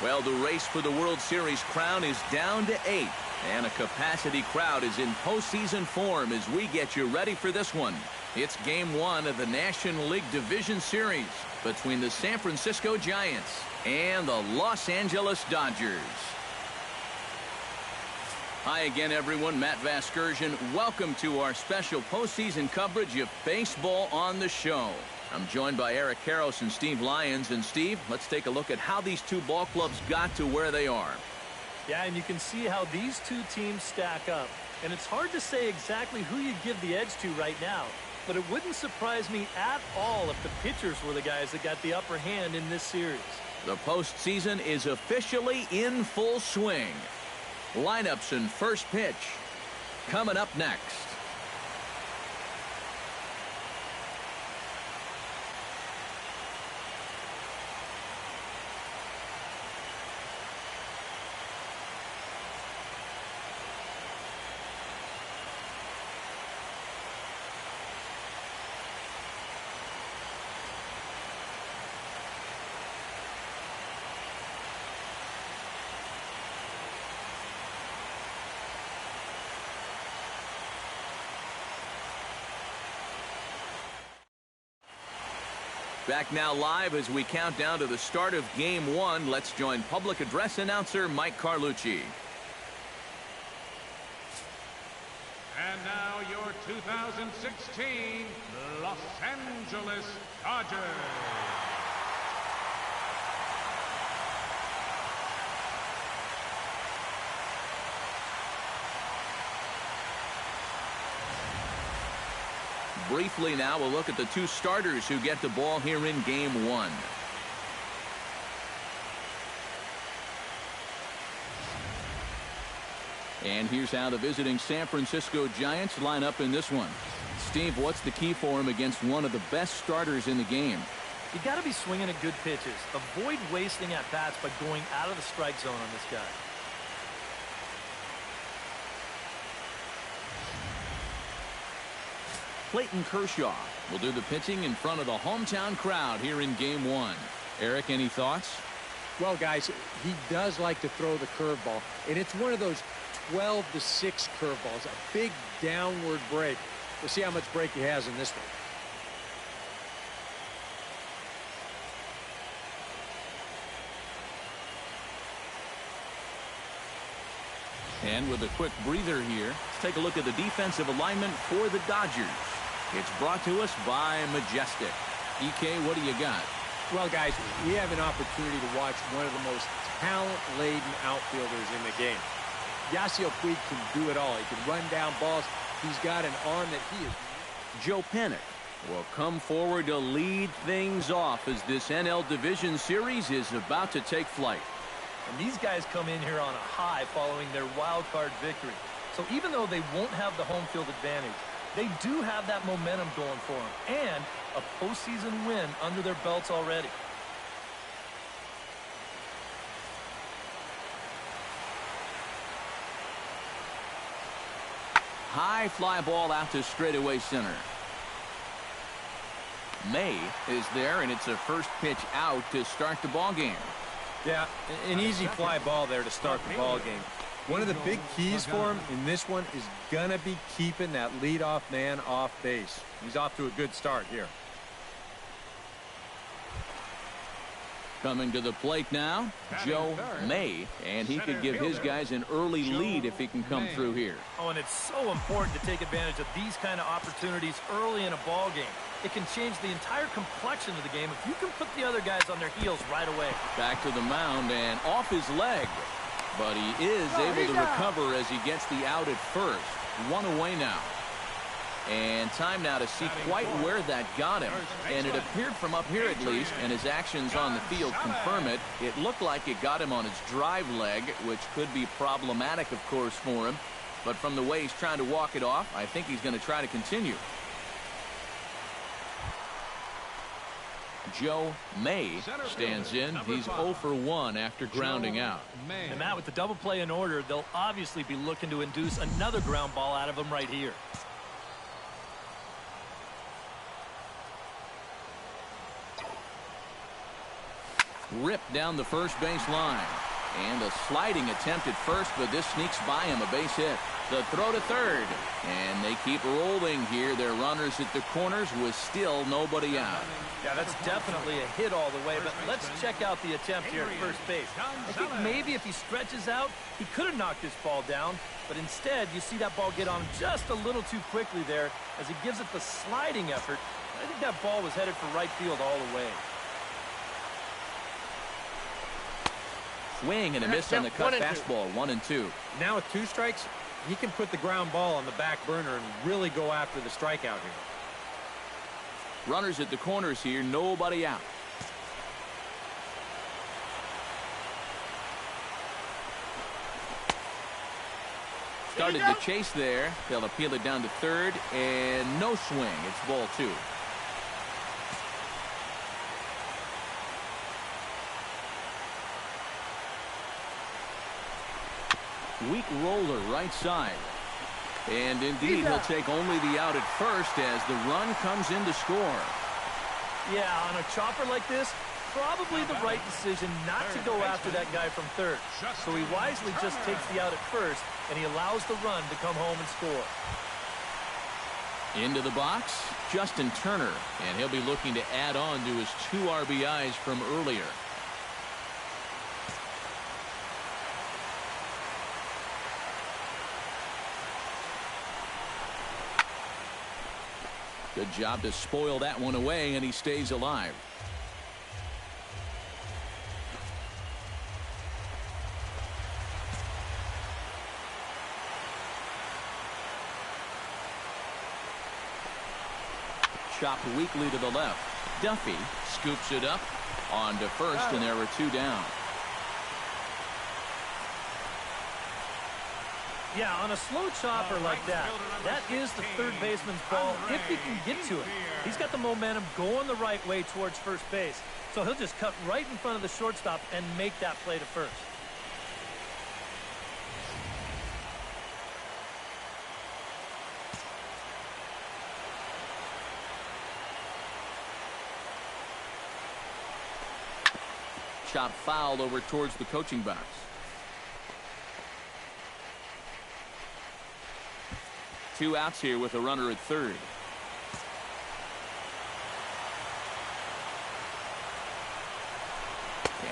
Well, the race for the World Series crown is down to 8. And a capacity crowd is in postseason form as we get you ready for this one. It's Game 1 of the National League Division Series between the San Francisco Giants and the Los Angeles Dodgers. Hi again, everyone. Matt Vasgersian. Welcome to our special postseason coverage of baseball on the show. I'm joined by Eric Karros and Steve Lyons. And Steve, let's take a look at how these two ball clubs got to where they are. Yeah, and you can see how these two teams stack up. And it's hard to say exactly who you give the edge to right now. But it wouldn't surprise me at all if the pitchers were the guys that got the upper hand in this series. The postseason is officially in full swing. Lineups and first pitch coming up next. Back now live as we count down to the start of Game 1. Let's join public address announcer Mike Carlucci. And now your 2016 Los Angeles Dodgers. Briefly now, we'll look at the two starters who get the ball here in Game 1. And here's how the visiting San Francisco Giants line up in this one. Steve, what's the key for him against one of the best starters in the game? You got to be swinging at good pitches. Avoid wasting at-bats by going out of the strike zone on this guy. Clayton Kershaw will do the pitching in front of the hometown crowd here in Game 1. Eric, any thoughts? Well, guys, he does like to throw the curveball, and it's one of those 12-6 curveballs, a big downward break. We'll see how much break he has in this one. And with a quick breather here, let's take a look at the defensive alignment for the Dodgers. It's brought to us by Majestic. EK, what do you got? Well, guys, we have an opportunity to watch one of the most talent-laden outfielders in the game. Yasiel Puig can do it all. He can run down balls. He's got an arm that he is. Joe Panik will come forward to lead things off as this NL Division Series is about to take flight. And these guys come in here on a high following their wild card victory. So even though they won't have the home field advantage, they do have that momentum going for them and a postseason win under their belts already. High fly ball out to straightaway center. May is there, and it's a first pitch out to start the ball game. Yeah, an easy fly ball there to start the ball game. One of the big keys for him in this one is going to be keeping that leadoff man off base. He's off to a good start here. Coming to the plate now, Joe May, and he could give his guys an early lead if he can come through here. Oh, and it's so important to take advantage of these kind of opportunities early in a ball game. It can change the entire complexion of the game if you can put the other guys on their heels right away. Back to the mound and off his leg. But he is able to recover as he gets the out at first. One away now. And time now to see quite where that got him. And it appeared from up here at least, and his actions on the field confirm it. It looked like it got him on his drive leg, which could be problematic, of course, for him. But from the way he's trying to walk it off, I think he's going to try to continue. Joe May stands in. He's 0 for 1 after grounding out. And Matt, with the double play in order, they'll obviously be looking to induce another ground ball out of him right here. Ripped down the first base line. And a sliding attempt at first, but this sneaks by him, a base hit. The throw to third. And they keep rolling here. Their runners at the corners with still nobody out. Yeah, that's definitely a hit all the way, but let's check out the attempt here at first base. I think maybe if he stretches out, he could have knocked this ball down, but instead you see that ball get on him just a little too quickly there as he gives it the sliding effort. I think that ball was headed for right field all the way. Swing and a miss on the cut fastball, 1-2. Now with 2 strikes, he can put the ground ball on the back burner and really go after the strikeout here. Runners at the corners here, nobody out. Started the chase there. They'll appeal it down to third, and no swing. It's ball 2. Weak roller right side. And indeed, he'll take only the out at first as the run comes in to score. Yeah, on a chopper like this, probably the right decision not to go after that guy from third. So he wisely just takes the out at first, and he allows the run to come home and score. Into the box, Justin Turner, and he'll be looking to add on to his 2 RBIs from earlier. Good job to spoil that one away, and he stays alive. Chopped weakly to the left. Duffy scoops it up on to first, and there are 2 down. Yeah, on a slow chopper like that, that is the third baseman's ball if he can get to it. He's got the momentum going the right way towards first base. So he'll just cut right in front of the shortstop and make that play to first. Chop foul over towards the coaching box. Two outs here with a runner at third.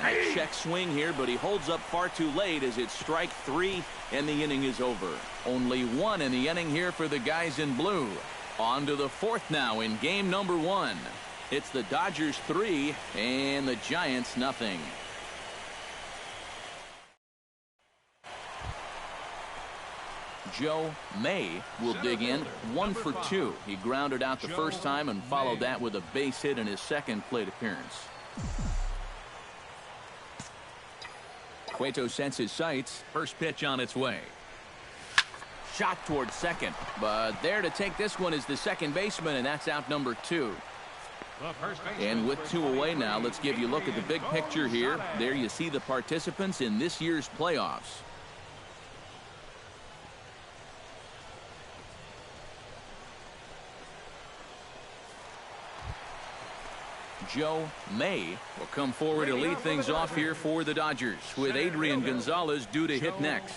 And a check swing here, but he holds up far too late as it's strike 3 and the inning is over. Only 1 in the inning here for the guys in blue. On to the 4th now in game number 1. It's the Dodgers 3 and the Giants nothing. Joe May will dig in 1 for 2. He grounded out the first time and followed that with a base hit in his second plate appearance. Cueto sets his sights. First pitch on its way. Shot towards second, but there to take this one is the second baseman, and that's out number 2. And with 2 away now, let's give you a look at the big picture here. There you see the participants in this year's playoffs. Joe May will come forward to lead things off here for the Dodgers, with Adrian Gonzalez due to hit next.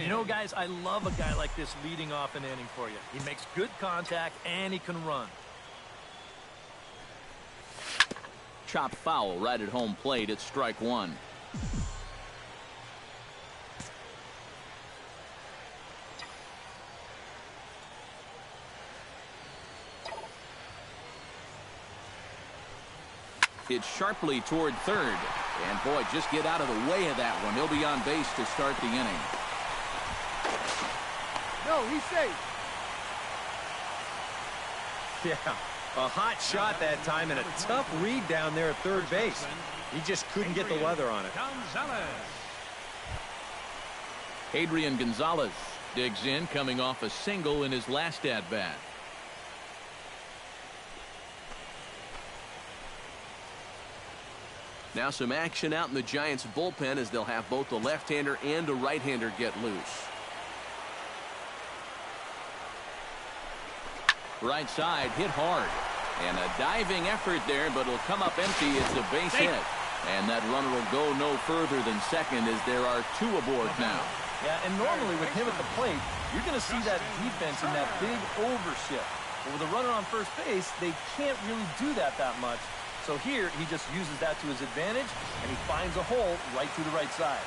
You know, guys, I love a guy like this leading off an inning for you. He makes good contact and he can run. Chop foul right at home plate. It's strike 1. It's sharply toward third. And, boy, just get out of the way of that one. He'll be on base to start the inning. No, he's safe. Yeah, a hot shot that time and a tough read down there at third base. He just couldn't get the leather on it. Adrian Gonzalez digs in, coming off a single in his last at-bat. Now some action out in the Giants bullpen as they'll have both the left-hander and a right-hander get loose. Right side hit hard. And a diving effort there, but it'll come up empty. It's a base hit. And that runner will go no further than second as there are 2 aboard now. Yeah, and normally with him at the plate, you're going to see that defense in that big overshift. But with a runner on first base, they can't really do that much. So here, he just uses that to his advantage, and he finds a hole right to the right side.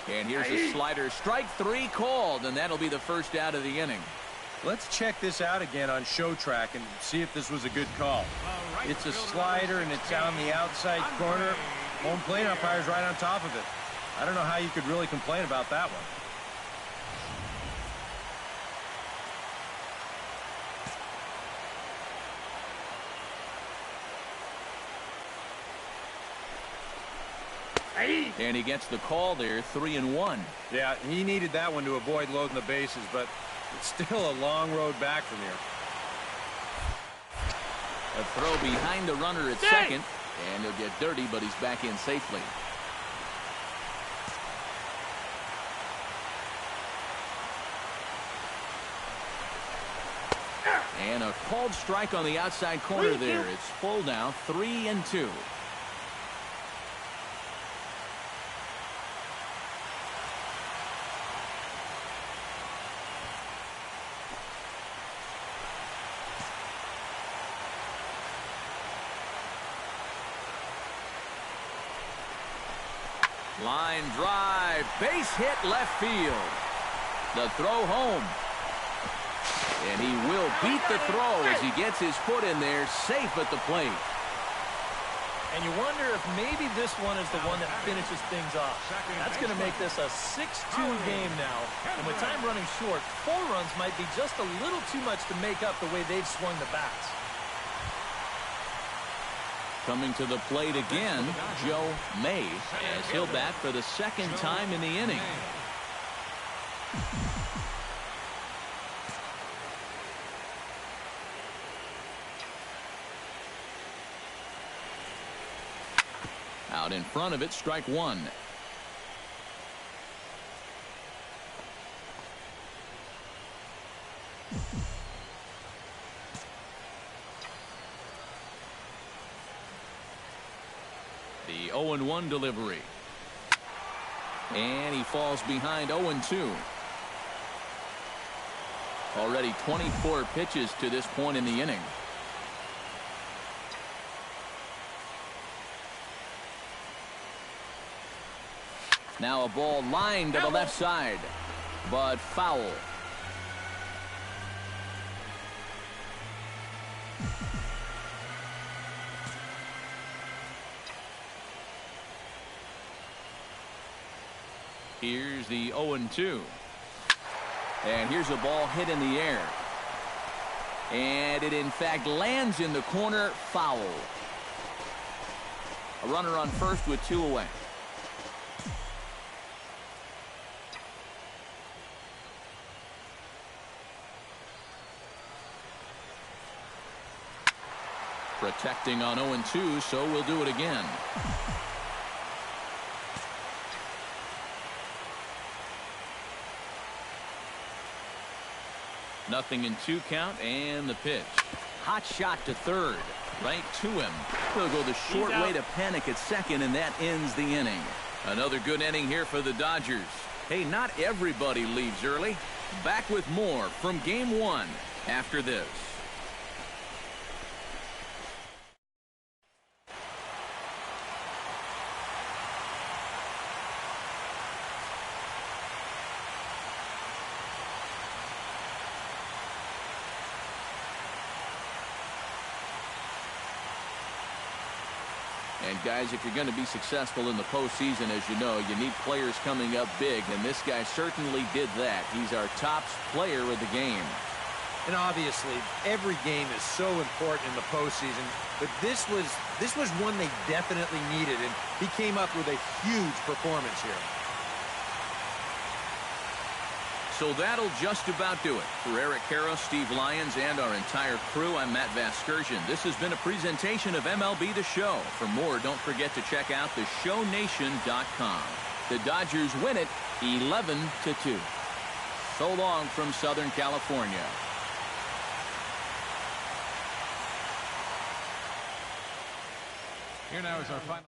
And here's a slider. Strike 3 called, and that'll be the first out of the inning. Let's check this out again on Show Track and see if this was a good call. It's a slider, and it's on the outside corner. Home plate umpire's right on top of it. I don't know how you could really complain about that one. And he gets the call there, 3-1. Yeah, he needed that one to avoid loading the bases, but it's still a long road back from here. A throw behind the runner at second, and he'll get dirty, but he's back in safely. And a called strike on the outside corner there. It's full now, 3-2. Line drive, base hit left field. The throw home. And he will beat the throw as he gets his foot in there, safe at the plate. And you wonder if maybe this one is the one that finishes things off. That's going to make this a 6-2 game now. And with time running short, 4 runs might be just a little too much to make up the way they've swung the bats. Coming to the plate again, Joe May, as he'll bat for the second time in the inning. Out in front of it, strike 1. The 0-1 delivery. And he falls behind 0-2. Already 24 pitches to this point in the inning. Now a ball lined to the left side, but foul. Here's the 0-2. And here's a ball hit in the air. And it in fact lands in the corner, foul. A runner on first with 2 away. Protecting on 0-2, so we'll do it again. Nothing in 2 count, and the pitch. Hot shot to third. Right to him. They'll go the short way to panic at second, and that ends the inning. Another good inning here for the Dodgers. Hey, not everybody leaves early. Back with more from Game 1 after this. And guys, if you're going to be successful in the postseason, as you know, you need players coming up big, and this guy certainly did that. He's our top player of the game. And obviously, every game is so important in the postseason, but this was one they definitely needed, and he came up with a huge performance here. So that'll just about do it. For Eric Karros, Steve Lyons, and our entire crew, I'm Matt Vasgersian. This has been a presentation of MLB The Show. For more, don't forget to check out theshownation.com. The Dodgers win it 11-2. So long from Southern California. Here now is our final.